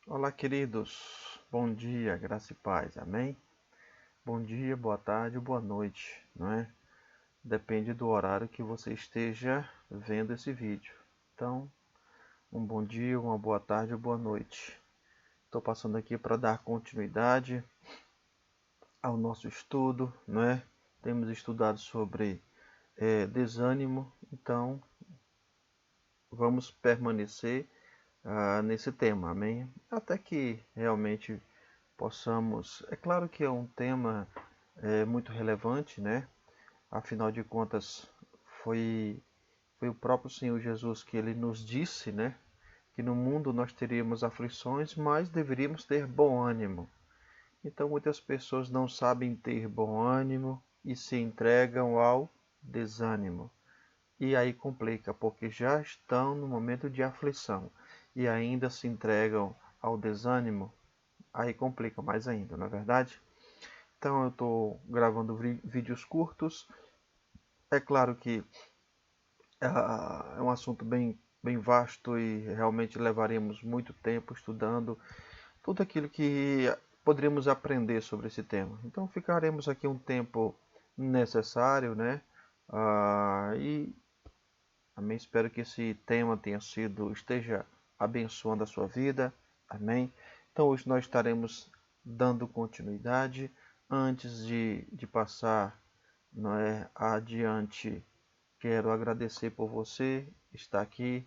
Olá, queridos. Bom dia, graça e paz. Amém? Bom dia, boa tarde, boa noite, não é? Depende do horário que você esteja vendo esse vídeo. Então, um bom dia, uma boa tarde, uma boa noite. Estou passando aqui para dar continuidade ao nosso estudo, não é? Temos estudado sobre desânimo, então vamos permanecer nesse tema, amém? Até que realmente possamos. É claro que é um tema muito relevante, né? Afinal de contas, foi, foi o próprio Senhor Jesus que ele nos disse, né? Que no mundo nós teríamos aflições, mas deveríamos ter bom ânimo. Então muitas pessoas não sabem ter bom ânimo e se entregam ao desânimo. E aí complica, porque já estão no momento de aflição e ainda se entregam ao desânimo, aí complica mais ainda, não é verdade? Então eu estou gravando vídeos curtos. É claro que é um assunto bem vasto e realmente levaremos muito tempo estudando tudo aquilo que poderíamos aprender sobre esse tema. Então ficaremos aqui um tempo necessário, né? E amém. Espero que esse tema esteja abençoando a sua vida. Amém. Então hoje nós estaremos dando continuidade. Antes de passar, não é, adiante, quero agradecer por você estar aqui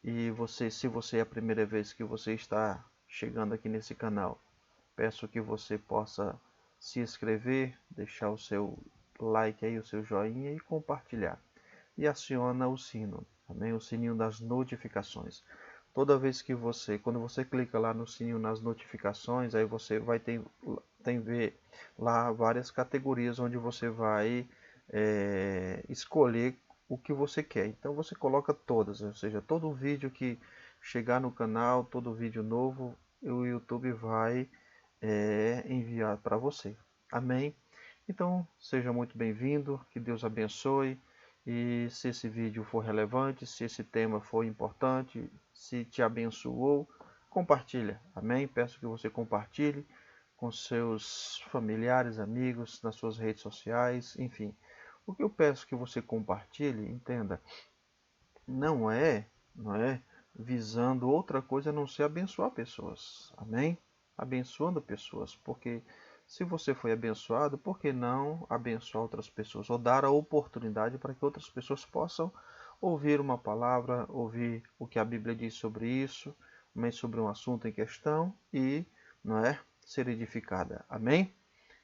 e se você é a primeira vez que você está chegando aqui nesse canal, peço que você possa se inscrever, deixar o seu like aí, o seu joinha e compartilhar. E aciona o sino, também o sininho das notificações. Toda vez que quando você clica lá no sininho nas notificações, aí você vai tem ver lá várias categorias onde você vai escolher o que você quer. Então você coloca todas, ou seja, todo vídeo que chegar no canal, todo vídeo novo, o YouTube vai enviar para você. Amém? Então seja muito bem-vindo, que Deus abençoe. E se esse vídeo for relevante, se esse tema for importante, se te abençoou, compartilha. Amém? Peço que você compartilhe com seus familiares, amigos, nas suas redes sociais, enfim. O que eu peço que você compartilhe, entenda, não é, não é visando outra coisa a não ser abençoar pessoas. Amém? Abençoando pessoas, porque se você foi abençoado, por que não abençoar outras pessoas ou dar a oportunidade para que outras pessoas possam ouvir uma palavra, ouvir o que a Bíblia diz sobre isso, mas sobre um assunto em questão e, não é, ser edificada. Amém?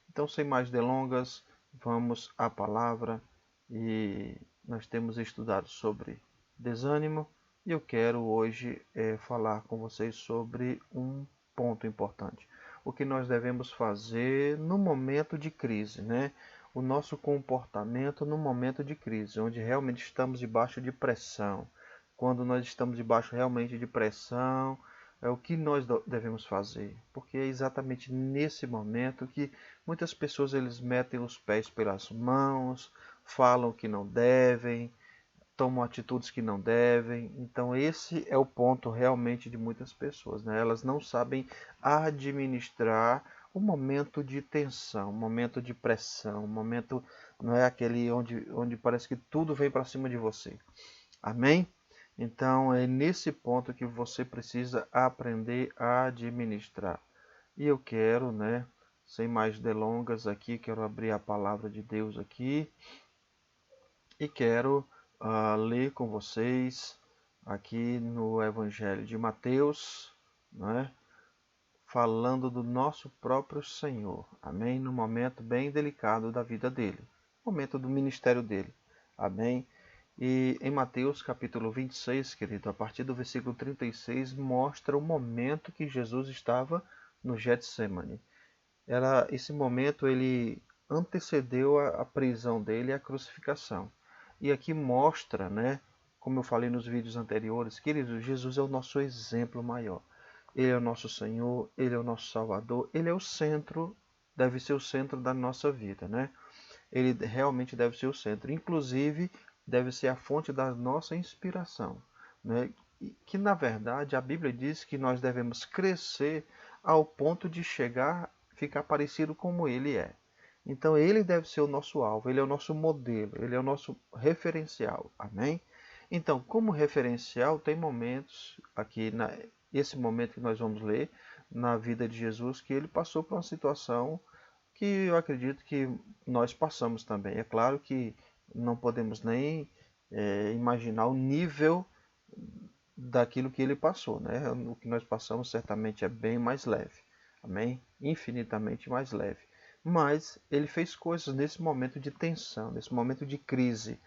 Então, sem mais delongas, vamos à palavra e nós temos estudado sobre desânimo e eu quero hoje falar com vocês sobre um ponto importante. O que nós devemos fazer no momento de crise, né? O nosso comportamento no momento de crise, onde realmente estamos debaixo de pressão. Quando nós estamos debaixo realmente de pressão, é o que nós devemos fazer, porque é exatamente nesse momento que muitas pessoas eles metem os pés pelas mãos, falam que não devem, tomam atitudes que não devem. Então esse é o ponto realmente de muitas pessoas, né? Elas não sabem administrar o momento de tensão, o momento de pressão, o momento não é aquele onde parece que tudo vem para cima de você. Amém? Então é nesse ponto que você precisa aprender a administrar. E eu quero, né, sem mais delongas aqui, quero abrir a palavra de Deus aqui e quero ler com vocês aqui no Evangelho de Mateus, né, falando do nosso próprio Senhor. Amém? Num momento bem delicado da vida dele, momento do ministério dele. Amém? E em Mateus capítulo 26, querido, a partir do versículo 36, mostra o momento que Jesus estava no Getsemane. Esse momento ele antecedeu a prisão dele e a crucificação. E aqui mostra, né, como eu falei nos vídeos anteriores, querido, Jesus é o nosso exemplo maior. Ele é o nosso Senhor, Ele é o nosso Salvador, Ele é o centro, deve ser o centro da nossa vida, né? Ele realmente deve ser o centro. Inclusive, deve ser a fonte da nossa inspiração, né? que na verdade a Bíblia diz que nós devemos crescer ao ponto de ficar parecido como ele é. Então ele deve ser o nosso alvo, ele é o nosso modelo, ele é o nosso referencial. Amém? Então, como referencial, tem momentos aqui, esse momento que nós vamos ler, na vida de Jesus, que ele passou por uma situação que eu acredito que nós passamos também. É claro que não podemos nem imaginar o nível daquilo que ele passou, né? O que nós passamos certamente é bem mais leve, amém? Infinitamente mais leve. Mas ele fez coisas nesse momento de tensão, nesse momento de crise,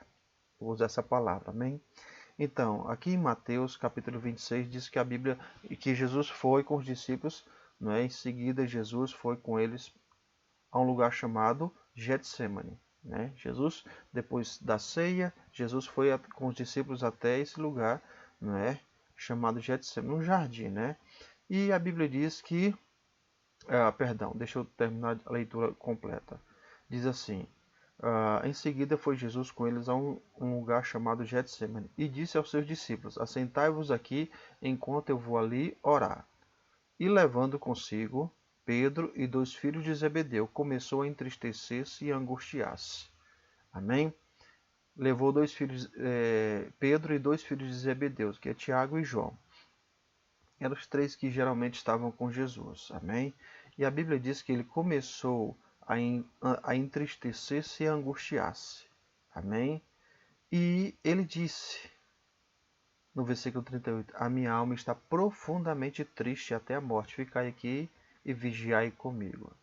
vou usar essa palavra, amém? Então, aqui em Mateus capítulo 26 diz que a Bíblia, que Jesus foi com os discípulos, não é? Em seguida Jesus foi com eles a um lugar chamado Getsemane, né? Jesus, depois da ceia, Jesus foi com os discípulos até esse lugar, não é? Chamado Getsemane, um jardim, né? E a Bíblia diz que, perdão, deixa eu terminar a leitura completa. Diz assim: em seguida foi Jesus com eles a um lugar chamado Getsemane e disse aos seus discípulos: assentai-vos aqui enquanto eu vou ali orar. E levando consigo Pedro e 2 filhos de Zebedeu, começou a entristecer-se e angustiar-se. Amém? Levou Pedro e 2 filhos de Zebedeu, que é Tiago e João. Eram os 3 que geralmente estavam com Jesus. Amém? E a Bíblia diz que ele começou a entristecer-se e angustiar-se. Amém? E ele disse, no versículo 38, a minha alma está profundamente triste até a morte. Ficai aqui e vigiai comigo.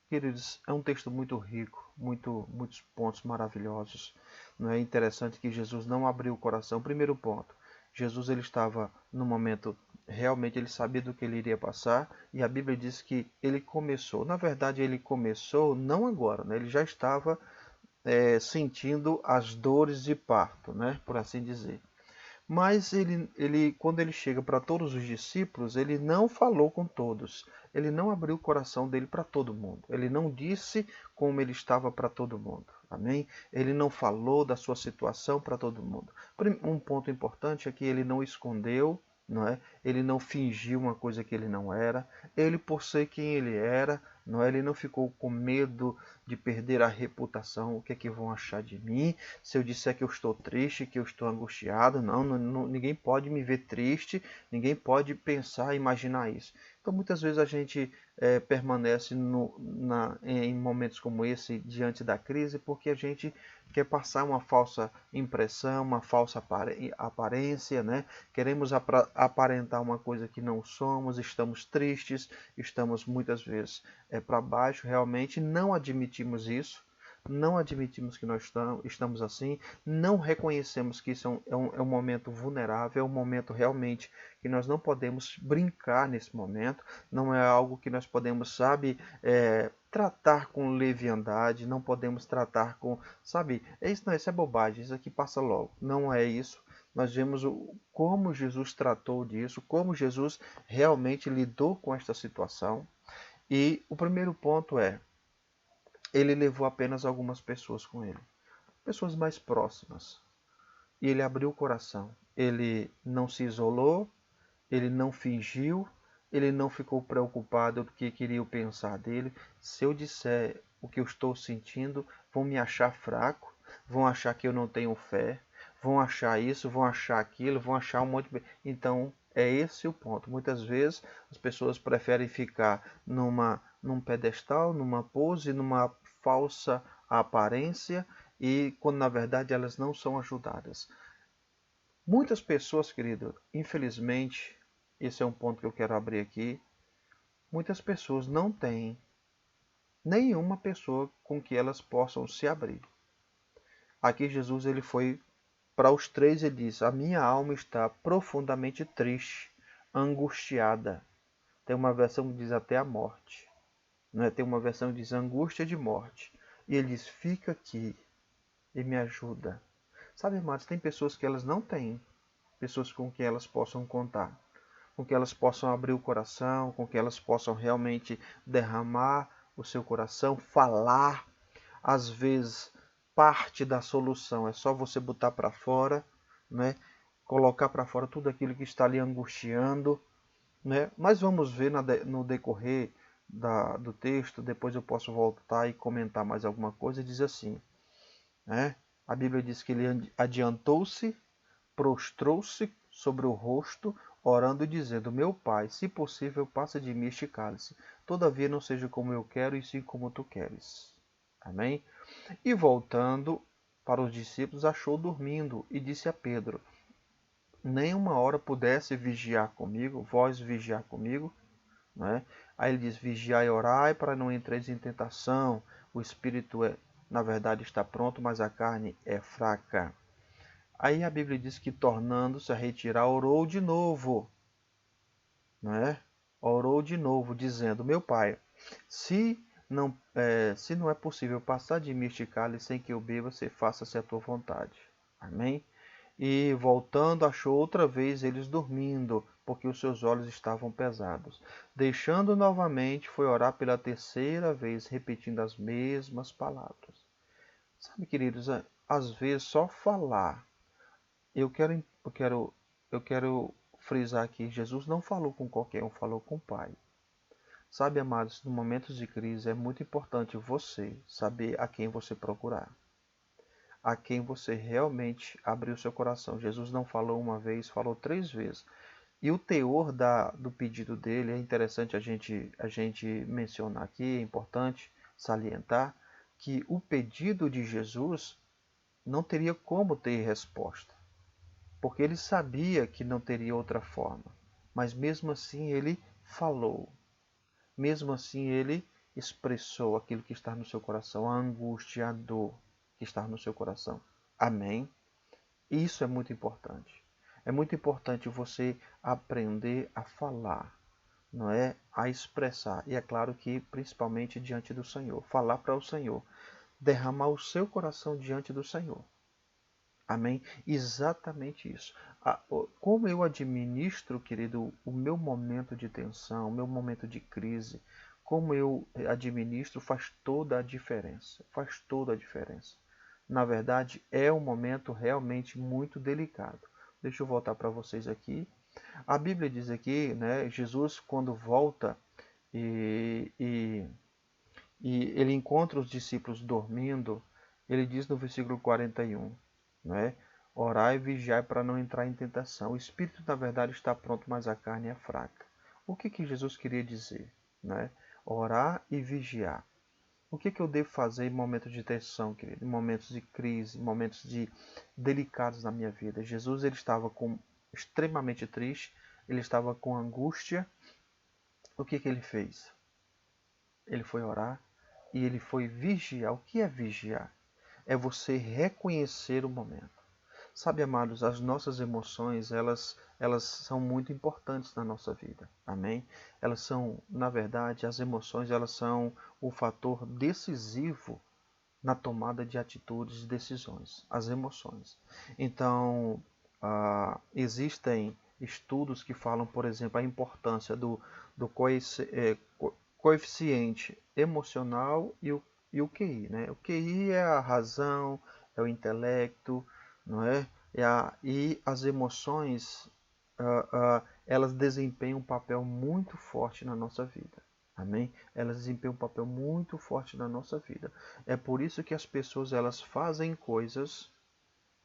Queridos, é um texto muito rico, muitos pontos maravilhosos. Não é interessante que Jesus não abriu o coração. Primeiro ponto, Jesus ele estava no momento, realmente ele sabia do que ele iria passar, e a Bíblia diz que ele começou. Na verdade, ele começou não agora, né? Ele já estava sentindo as dores de parto, né? Por assim dizer. Mas quando ele chega para todos os discípulos, ele não falou com todos. Ele não abriu o coração dele para todo mundo. Ele não disse como ele estava para todo mundo. Amém? Ele não falou da sua situação para todo mundo. Um ponto importante é que ele não escondeu, não é? Ele não fingiu uma coisa que ele não era. Ele, por ser quem ele era, não é? Ele não ficou com medo de perder a reputação. O que é que vão achar de mim? Se eu disser que eu estou triste, que eu estou angustiado, ninguém pode me ver triste, ninguém pode pensar, imaginar isso. Então, muitas vezes a gente permanece em momentos como esse, diante da crise, porque a gente quer passar uma falsa impressão, uma falsa aparência, né? Queremos aparentar uma coisa que não somos, estamos tristes, estamos muitas vezes para baixo, realmente não admitimos isso. Não admitimos que nós estamos assim, não reconhecemos que isso é um momento vulnerável, é um momento realmente que nós não podemos brincar nesse momento, não é algo que nós podemos, tratar com leviandade, não podemos tratar com, isso é bobagem, isso aqui passa logo. Não é isso. Nós vemos como Jesus tratou disso, como Jesus realmente lidou com esta situação. E o primeiro ponto ele levou apenas algumas pessoas com ele, pessoas mais próximas. E ele abriu o coração. Ele não se isolou, ele não fingiu, ele não ficou preocupado do que queriam pensar dele. Se eu disser o que eu estou sentindo, vão me achar fraco, vão achar que eu não tenho fé, vão achar isso, vão achar aquilo, vão achar um monte de... Então, é esse o ponto. Muitas vezes as pessoas preferem ficar num pedestal, numa pose, numa falsa aparência, e quando na verdade elas não são ajudadas. Muitas pessoas, querido, infelizmente, esse é um ponto que eu quero abrir aqui, muitas pessoas não têm nenhuma pessoa com que elas possam se abrir. Aqui Jesus ele foi para os 3 e diz: a minha alma está profundamente triste, angustiada. Tem uma versão que diz até a morte. Tem uma versão que diz angústia de morte. E ele diz: fica aqui e me ajuda. Sabe, amados, tem pessoas que elas não têm pessoas com quem elas possam contar, com que elas possam abrir o coração, com que elas possam realmente derramar o seu coração, falar. Às vezes, parte da solução é só você botar para fora, né? colocar para fora tudo aquilo que está lhe angustiando, né? Mas vamos ver no decorrer do texto, depois eu posso voltar e comentar mais alguma coisa. Diz assim, né? A Bíblia diz que ele adiantou-se, prostrou-se sobre o rosto, orando e dizendo, meu Pai, se possível, passa de mim este cálice. Todavia não seja como eu quero, e sim como tu queres. Amém? E voltando para os discípulos, achou dormindo e disse a Pedro, nem uma hora pudesse vigiar comigo, vós vigiar comigo, né? Aí ele diz, vigiai e orai para não entreis em tentação. O espírito, na verdade, está pronto, mas a carne é fraca. Aí a Bíblia diz que, tornando-se a retirar, orou de novo, né? Orou de novo, dizendo, meu Pai, se não é possível passar de mim este cálice sem que eu beba, faça-se a tua vontade. Amém? E voltando, achou outra vez eles dormindo, porque os seus olhos estavam pesados. Deixando novamente, foi orar pela terceira vez, repetindo as mesmas palavras. Sabe, queridos, às vezes só falar. Eu quero frisar aqui, Jesus não falou com qualquer um, falou com o Pai. Sabe, amados, em momentos de crise é muito importante você saber a quem você procurar, a quem você realmente abriu seu coração. Jesus não falou uma vez, falou 3 vezes. E o teor do pedido dele é interessante a gente mencionar aqui, é importante salientar que o pedido de Jesus não teria como ter resposta, porque ele sabia que não teria outra forma. Mas mesmo assim ele falou, mesmo assim ele expressou aquilo que está no seu coração, a angústia, a dor que está no seu coração. Amém? Isso é muito importante. É muito importante você aprender a falar, não é? A expressar. E é claro que principalmente diante do Senhor. Falar para o Senhor. Derramar o seu coração diante do Senhor. Amém? Exatamente isso. Como eu administro, querido, o meu momento de tensão, o meu momento de crise, como eu administro faz toda a diferença. Faz toda a diferença. Na verdade, é um momento realmente muito delicado. Deixa eu voltar para vocês aqui. A Bíblia diz aqui, né, Jesus quando volta e, e, e ele encontra os discípulos dormindo, ele diz no versículo 41, né, orai e vigiai para não entrar em tentação. O espírito, na verdade, está pronto, mas a carne é fraca. O que Jesus queria dizer? Né? Orar e vigiar. O que eu devo fazer em momentos de tensão, querido? Em momentos de crise, em momentos delicados na minha vida? Jesus ele estava extremamente triste, ele estava com angústia. O que ele fez? Ele foi orar e ele foi vigiar. O que é vigiar? É você reconhecer o momento. Sabe, amados, as nossas emoções, elas são muito importantes na nossa vida. Amém? Elas são, na verdade, as emoções, elas são o fator decisivo na tomada de atitudes e decisões, as emoções. Então, existem estudos que falam, por exemplo, a importância do coeficiente emocional e o QI. Né? O QI é a razão, é o intelecto, não é? E as emoções, elas desempenham um papel muito forte na nossa vida. Amém? Elas desempenham um papel muito forte na nossa vida. É por isso que as pessoas elas fazem coisas,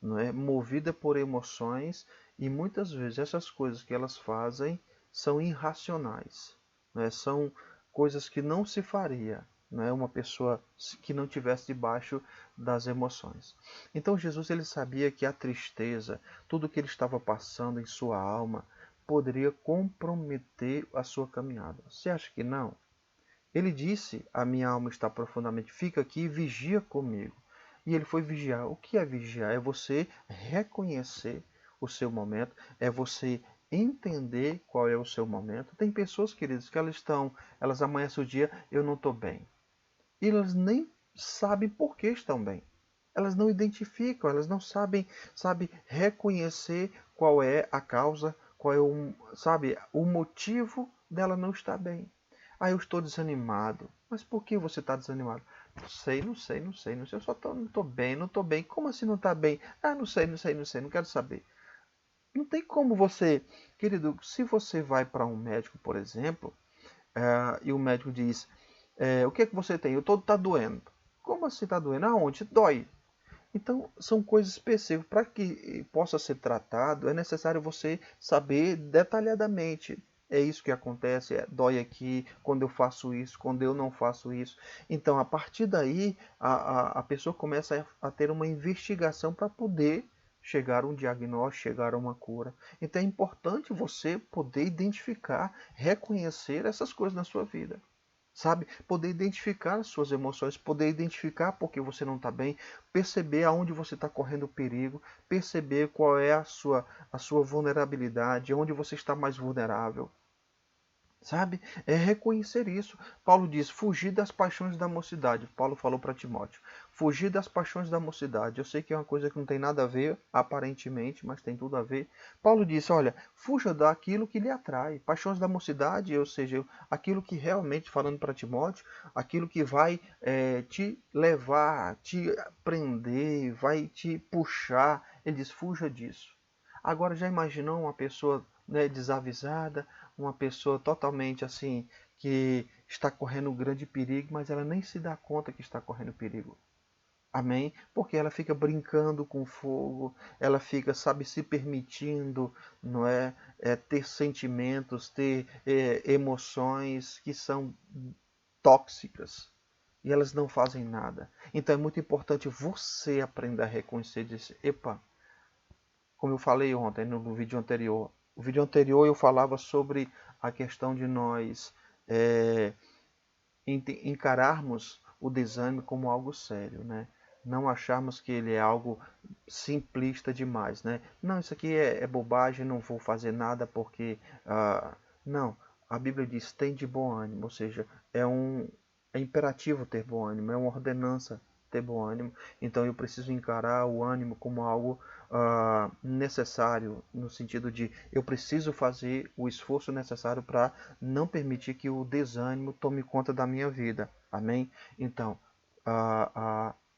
não é, movida por emoções, e muitas vezes essas coisas que elas fazem são irracionais, não é? São coisas que não se faria, não é, uma pessoa que não tivesse debaixo das emoções. Então Jesus ele sabia que a tristeza, tudo que ele estava passando em sua alma, poderia comprometer a sua caminhada. Você acha que não? Ele disse, a minha alma está profundamente, fica aqui e vigia comigo. E ele foi vigiar. O que é vigiar? É você reconhecer o seu momento, é você entender qual é o seu momento. Tem pessoas, queridos, que elas amanhecem o dia, eu não estou bem. E elas nem sabem por que estão bem. Elas não identificam, elas não sabem, reconhecer qual é a causa, qual é o motivo dela não estar bem. Ah, eu estou desanimado. Mas por que você está desanimado? Não sei, não sei, não sei, não sei. Eu só não estou bem, não estou bem. Como assim não está bem? Ah, não sei, não sei, não sei, não quero saber. Não tem como você, querido, se você vai para um médico, por exemplo, e o médico diz, o que é que você tem? O todo está doendo. Como assim está doendo? Aonde? Dói. Então, são coisas específicas. Para que possa ser tratado, é necessário você saber detalhadamente. É isso que acontece, dói aqui, quando eu faço isso, quando eu não faço isso. Então, a partir daí, a pessoa começa a ter uma investigação para poder chegar a um diagnóstico, chegar a uma cura. Então, é importante você poder identificar, reconhecer essas coisas na sua vida. Sabe? Poder identificar as suas emoções, poder identificar porque você não está bem, perceber aonde você está correndo perigo, perceber qual é a sua vulnerabilidade, onde você está mais vulnerável. Sabe? É reconhecer isso. Paulo diz, fugir das paixões da mocidade. Paulo falou para Timóteo, fugir das paixões da mocidade. Eu sei que é uma coisa que não tem nada a ver, aparentemente, mas tem tudo a ver. Paulo disse, olha, fuja daquilo que lhe atrai. Paixões da mocidade, ou seja, aquilo que realmente, falando para Timóteo, aquilo que vai te levar, te prender, vai te puxar. Ele diz, fuja disso. Agora, já imaginou uma pessoa, né, desavisada, uma pessoa totalmente assim, que está correndo um grande perigo, mas ela nem se dá conta que está correndo perigo? Amém? Porque ela fica brincando com fogo, ela fica, sabe, se permitindo, não ter sentimentos, ter emoções que são tóxicas. E elas não fazem nada. Então é muito importante você aprender a reconhecer e dizer, epa, como eu falei ontem no vídeo anterior. O vídeo anterior eu falava sobre a questão de nós encararmos o desânimo como algo sério, né? Não acharmos que ele é algo simplista demais, né? Não, isso aqui é bobagem, não vou fazer nada porque... não, a Bíblia diz, tem de bom ânimo, ou seja, é imperativo ter bom ânimo, é uma ordenança ter bom ânimo. Então eu preciso encarar o ânimo como algo necessário, no sentido de eu preciso fazer o esforço necessário para não permitir que o desânimo tome conta da minha vida. Amém? Então,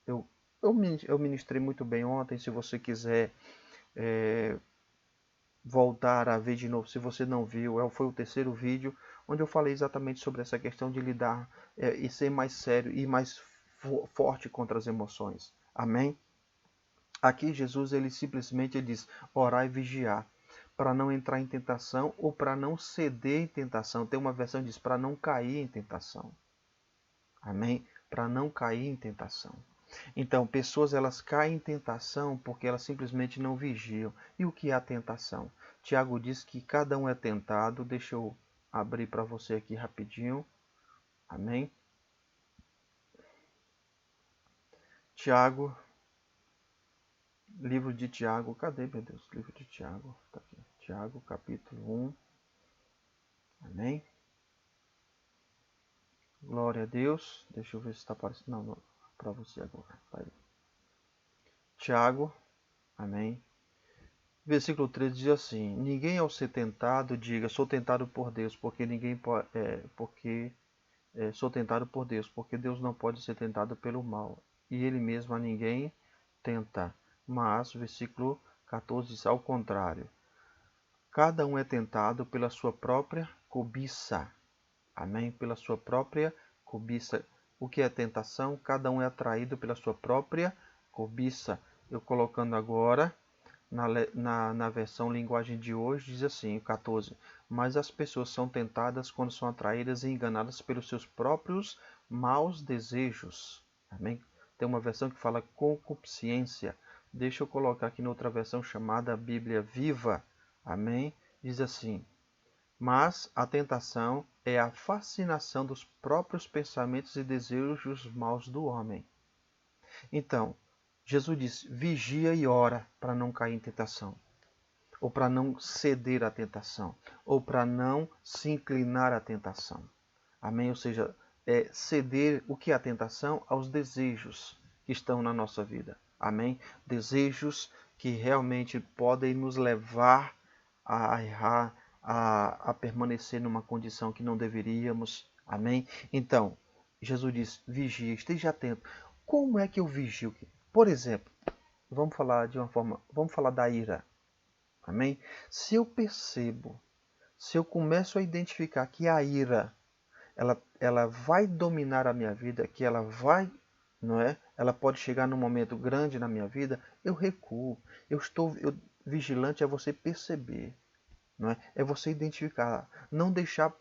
eu, eu ministrei muito bem ontem. Se você quiser voltar a ver de novo, se você não viu, foi o terceiro vídeo, onde eu falei exatamente sobre essa questão de lidar e ser mais sério e mais forte contra as emoções. Amém? Aqui Jesus ele simplesmente diz, orar e vigiar, para não entrar em tentação ou para não ceder em tentação. Tem uma versão que diz, para não cair em tentação. Amém? Para não cair em tentação. Então, pessoas elas caem em tentação porque elas simplesmente não vigiam. E o que é a tentação? Tiago diz que cada um é tentado. Deixa eu abrir para você aqui rapidinho. Amém? Tiago, livro de Tiago. Cadê, meu Deus? Livro de Tiago. Tá aqui. Tiago, capítulo 1. Amém? Glória a Deus. Deixa eu ver se está aparecendo. Não, para você agora. Tá aí. Tiago, amém. Versículo 13 diz assim: ninguém ao ser tentado diga, sou tentado por Deus, porque ninguém pode, sou tentado por Deus, porque Deus não pode ser tentado pelo mal, e ele mesmo a ninguém tenta. Mas, versículo 14 diz ao contrário: cada um é tentado pela sua própria cobiça. Amém? Pela sua própria cobiça. O que é tentação? Cada um é atraído pela sua própria cobiça. Eu colocando agora na versão linguagem de hoje, diz assim, 14. Mas as pessoas são tentadas quando são atraídas e enganadas pelos seus próprios maus desejos. Amém? Tem uma versão que fala concupiscência. Deixa eu colocar aqui noutra versão chamada Bíblia Viva. Amém? Diz assim: mas a tentação é a fascinação dos próprios pensamentos e desejos maus do homem. Então, Jesus diz, vigia e ora para não cair em tentação, ou para não ceder à tentação, ou para não se inclinar à tentação. Amém? Ou seja, ceder o que é a tentação? Aos desejos que estão na nossa vida. Amém? Desejos que realmente podem nos levar a errar, a permanecer numa condição que não deveríamos. Amém? Então, Jesus diz, vigia, esteja atento. Como é que eu vigio? Por exemplo, vamos falar de uma forma, vamos falar da ira. Amém? Se eu percebo, se eu começo a identificar que a ira, ela vai dominar a minha vida, que ela vai, não é? Ela pode chegar num momento grande na minha vida, eu recuo. Vigilante é você perceber, não é? É você identificar, não deixar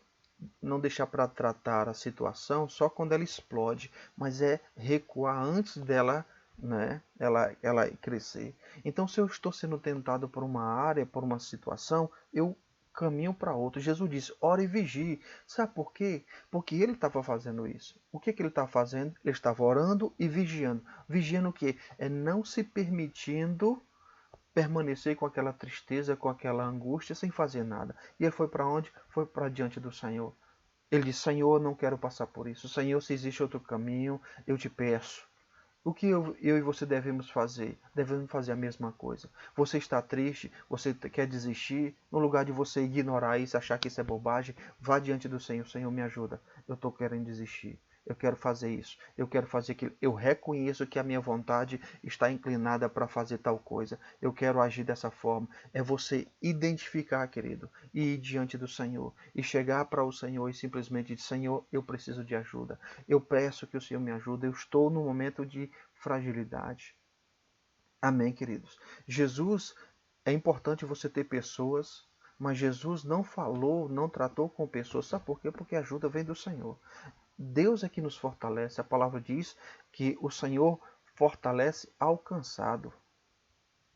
para tratar a situação só quando ela explode, mas é recuar antes dela, né, ela crescer. Então, se eu estou sendo tentado por uma área, por uma situação, eu caminho para outra. Jesus disse, ore e vigie. Sabe por quê? Porque ele estava fazendo isso. O que ele estava fazendo? Ele estava orando e vigiando. Vigiando o quê? É não se permitindo permanecer com aquela tristeza, com aquela angústia, sem fazer nada. E ele foi para onde? Foi para diante do Senhor. Ele disse, Senhor, não quero passar por isso. Senhor, se existe outro caminho, eu te peço. O que eu e você devemos fazer? Devemos fazer a mesma coisa. Você está triste, você quer desistir, no lugar de você ignorar isso, achar que isso é bobagem, vá diante do Senhor. Senhor, me ajuda. Eu estou querendo desistir. Eu quero fazer isso. Eu quero fazer aquilo. Eu reconheço que a minha vontade está inclinada para fazer tal coisa. Eu quero agir dessa forma. É você identificar, querido, e ir diante do Senhor. E chegar para o Senhor e simplesmente dizer, Senhor, eu preciso de ajuda. Eu peço que o Senhor me ajude. Eu estou num momento de fragilidade. Amém, queridos? Jesus, é importante você ter pessoas, mas Jesus não falou, não tratou com pessoas. Sabe por quê? Porque a ajuda vem do Senhor. Deus é que nos fortalece. A palavra diz que o Senhor fortalece ao cansado.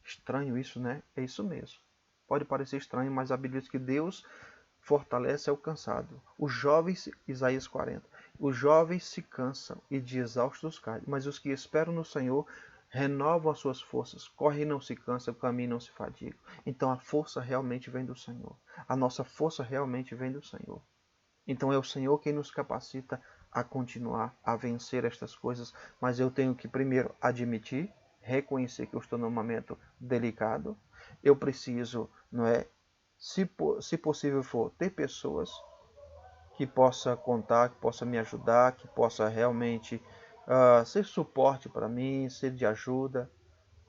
Estranho isso, né? É isso mesmo. Pode parecer estranho, mas a Bíblia diz que Deus fortalece ao cansado. Os jovens, Isaías 40, os jovens se cansam e de exaustos caem, mas os que esperam no Senhor renovam as suas forças, correm e não se cansam, caminham e não se fadigam. Então a força realmente vem do Senhor. A nossa força realmente vem do Senhor. Então é o Senhor quem nos capacita a continuar a vencer estas coisas, mas eu tenho que primeiro admitir, reconhecer que eu estou num momento delicado. Eu preciso, não é, se possível for, ter pessoas que possa contar, que possa me ajudar, que possa realmente ser suporte para mim, ser de ajuda.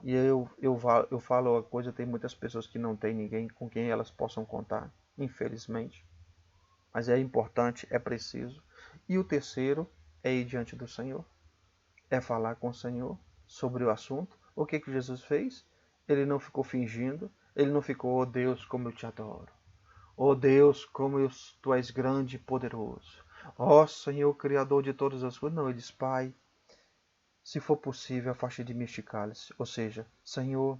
E eu falo a coisa, tem muitas pessoas que não têm ninguém com quem elas possam contar, infelizmente. Mas é importante, é preciso. E o terceiro é ir diante do Senhor. É falar com o Senhor sobre o assunto. O que Jesus fez? Ele não ficou fingindo. Ele não ficou, oh Deus, como eu te adoro. Oh Deus, como tu és grande e poderoso. Ó Senhor, Criador de todas as coisas. Não, ele diz, Pai, se for possível, afaste de mim este cálice. Ou seja, Senhor,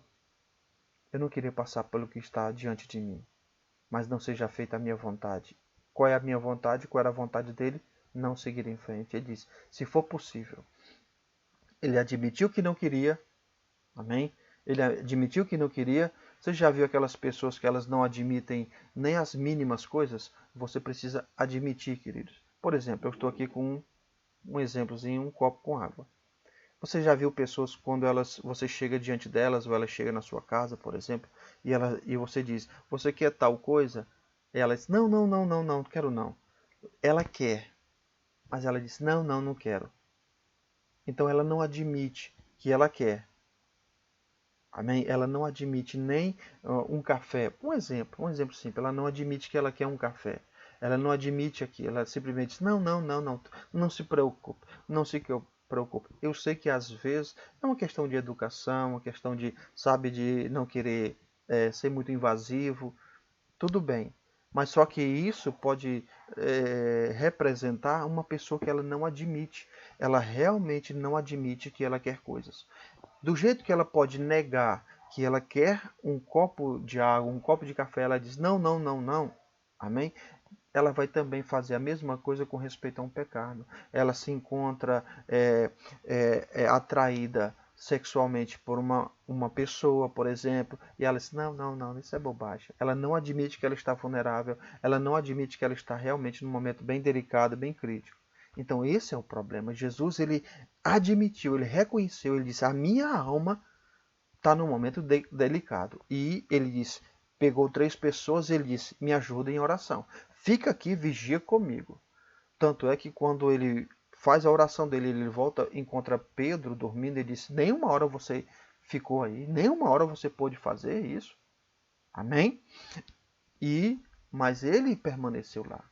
eu não queria passar pelo que está diante de mim, mas não seja feita a minha vontade. Qual é a minha vontade? Qual era a vontade dele? Não seguir em frente. Ele diz, se for possível. Ele admitiu que não queria. Amém? Ele admitiu que não queria. Você já viu aquelas pessoas que elas não admitem nem as mínimas coisas? Você precisa admitir, queridos. Por exemplo, eu estou aqui com um exemplozinho, um copo com água. Você já viu pessoas quando você chega diante delas ou ela chega na sua casa, por exemplo, e você diz, você quer tal coisa? E ela diz, não, não, não, não, não quero não. Ela quer, mas ela diz, não, não, não quero. Então ela não admite que ela quer. Amém? Ela não admite nem um café. Um exemplo simples. Ela não admite que ela quer um café. Ela não admite aqui. Ela simplesmente diz, não, não, não, não. Não se preocupe. Não se preocupe. Eu sei que às vezes é uma questão de educação, uma questão de, sabe, de não querer ser muito invasivo. Tudo bem. Mas só que isso pode representar uma pessoa que ela não admite. Ela realmente não admite que ela quer coisas. Do jeito que ela pode negar que ela quer um copo de água, um copo de café, ela diz não, não, não, não. Amém? Ela vai também fazer a mesma coisa com respeito a um pecado. Ela se encontra atraída sexualmente por uma pessoa, por exemplo, e ela diz, não, não, não, isso é bobagem. Ela não admite que ela está vulnerável, ela não admite que ela está realmente num momento bem delicado, bem crítico. Então esse é o problema. Jesus, ele admitiu, ele reconheceu, ele disse, a minha alma está num momento delicado. E ele disse, pegou 3 pessoas e ele disse, me ajudem em oração. Fica aqui, vigia comigo. Tanto é que quando ele faz a oração dele, ele volta, encontra Pedro dormindo e disse, nenhuma hora você ficou aí, nenhuma hora você pôde fazer isso. Amém? Mas ele permaneceu lá.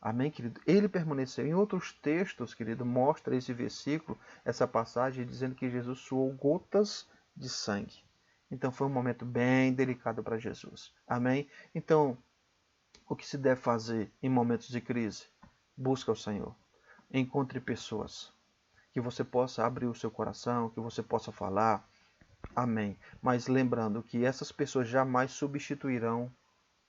Amém, querido? Ele permaneceu. Em outros textos, querido, mostra esse versículo, essa passagem, dizendo que Jesus suou gotas de sangue. Então foi um momento bem delicado para Jesus. Amém? Então, o que se deve fazer em momentos de crise? Busca o Senhor. Encontre pessoas que você possa abrir o seu coração, que você possa falar. Amém. Mas lembrando que essas pessoas jamais substituirão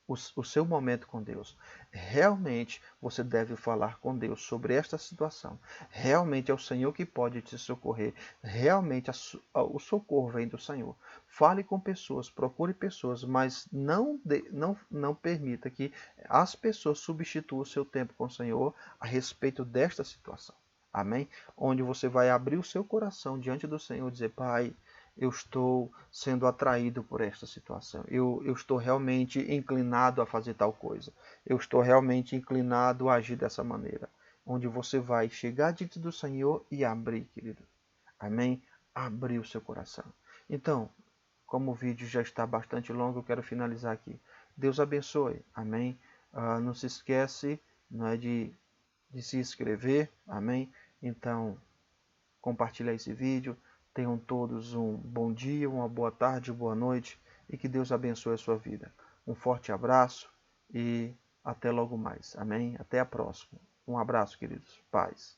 o seu momento com Deus. Realmente você deve falar com Deus sobre esta situação. Realmente é o Senhor que pode te socorrer. Realmente o socorro vem do Senhor. Fale com pessoas, procure pessoas, mas não permita que as pessoas substituam o seu tempo com o Senhor a respeito desta situação. Amém? Onde você vai abrir o seu coração diante do Senhor e dizer: Pai, eu estou sendo atraído por esta situação. Eu estou realmente inclinado a fazer tal coisa. Eu estou realmente inclinado a agir dessa maneira. Onde você vai chegar diante do Senhor e abrir, querido. Amém? Abrir o seu coração. Então, como o vídeo já está bastante longo, eu quero finalizar aqui. Deus abençoe. Amém? Não se esquece, não é, de se inscrever. Amém? Então, compartilhar esse vídeo. Tenham todos um bom dia, uma boa tarde, boa noite e que Deus abençoe a sua vida. Um forte abraço e até logo mais. Amém? Até a próxima. Um abraço, queridos. Paz.